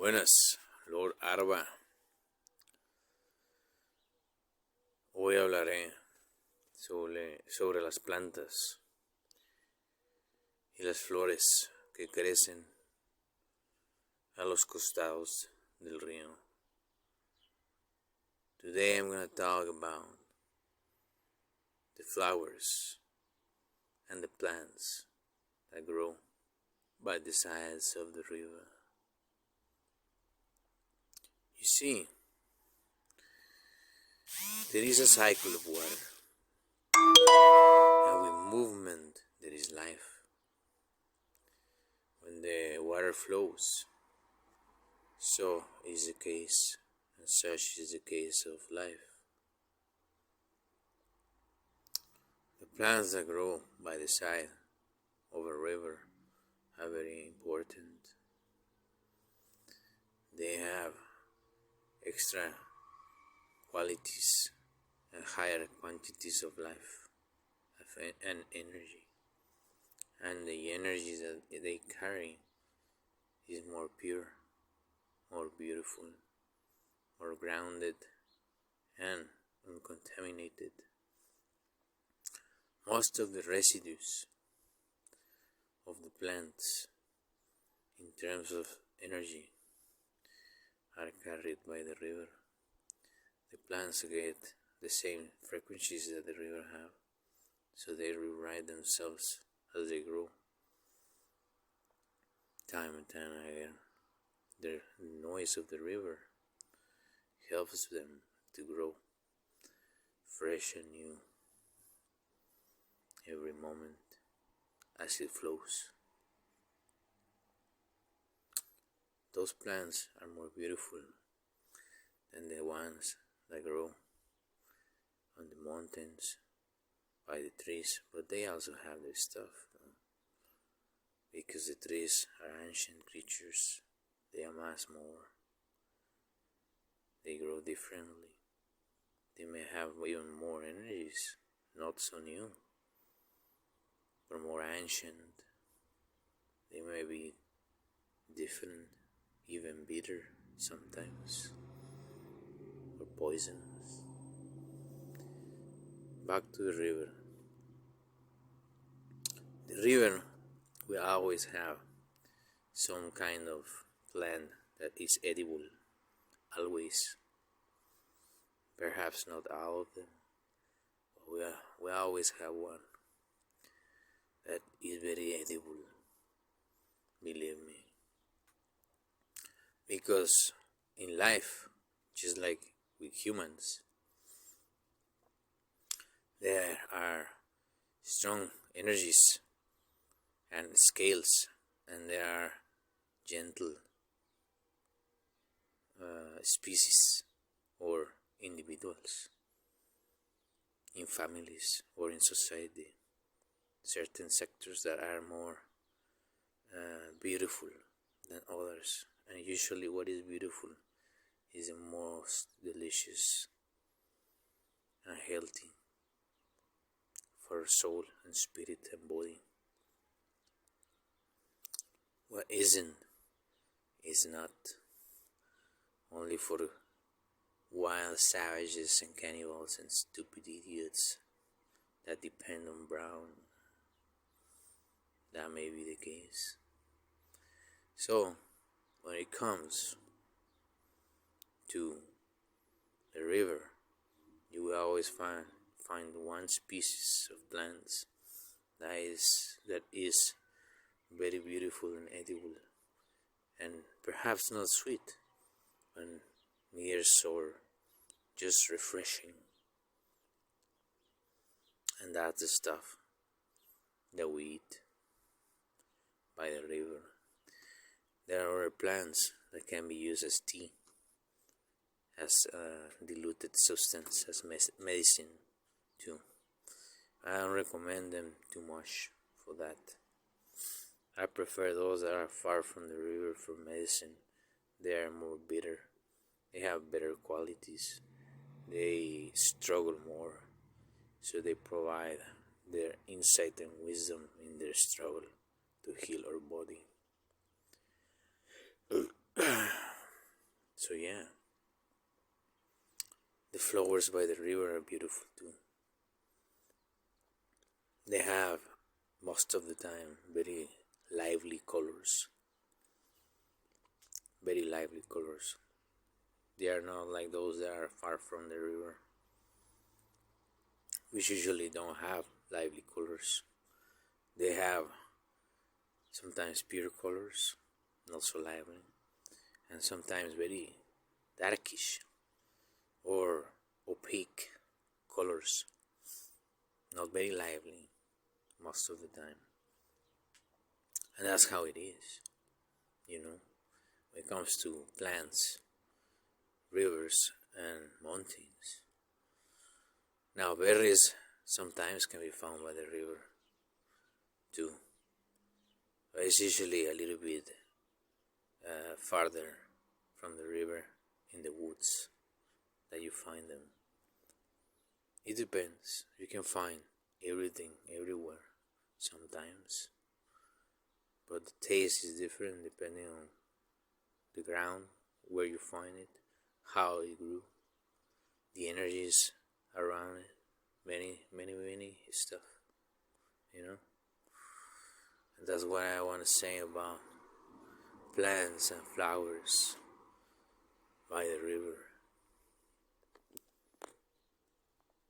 Buenas, Lord Arba. Hoy hablaré sobre las plantas y las flores que crecen a los costados del río. Today I'm going to talk about the flowers and the plants that grow by the sides of the river. You see, there is a cycle of water, and with movement there is life. When the water flows, so is the case, and such is the case of life. The plants that grow by the side of a river are very important. They have extra qualities and higher quantities of life and energy, and the energy that they carry is more pure, more beautiful, more grounded, and uncontaminated. Most of the residues of the plants in terms of energy are carried by the river. The plants get the same frequencies that the river have, so they rewrite themselves as they grow. Time and time again, the noise of the river helps them to grow fresh and new every moment as it flows. Those plants are more beautiful than the ones that grow on the mountains by the trees, but they also have their stuff, because the trees are ancient creatures. They amass more, they grow differently, they may have even more energies, not so new, but more ancient. They may be different, even bitter sometimes, or poisonous. Back to the river. The river will always have some kind of plant that is edible, always. Perhaps not all of them, but we always have one that is very edible, believe me. Because in life, just like with humans, there are strong energies and scales, and there are gentle species or individuals in families or in society. Certain sectors that are more beautiful than others, and usually what is beautiful is the most delicious and healthy for soul and spirit and body. What isn't is not, only for wild savages and cannibals and stupid idiots that depend on brown. That may be the case. So, when it comes to the river, you will always find one species of plants that is very beautiful and edible, and perhaps not sweet, but near sour, just refreshing. And that's the stuff that we eat by the river. There are other plants that can be used as tea, as a diluted substance, as medicine too. I don't recommend them too much for that. I prefer those that are far from the river for medicine. They are more bitter, they have better qualities, they struggle more, so they provide their insight and wisdom in their struggle to heal our body. So yeah, the flowers by the river are beautiful too. They have, most of the time, lively colors. Very lively colors. They are not like those that are far from the river, which usually don't have lively colors. They have sometimes pure colors, not so lively, and sometimes very darkish or opaque colors, not very lively most of the time. And that's how it is, when it comes to plants, rivers, and mountains. Now, berries sometimes can be found by the river too, but it's usually a little bit farther from the river in the woods that you find them. It depends. You can find everything everywhere sometimes, but the taste is different depending on the ground where you find it, how it grew, the energies around it, many stuff, you know. And that's what I want to say about plants and flowers by the river.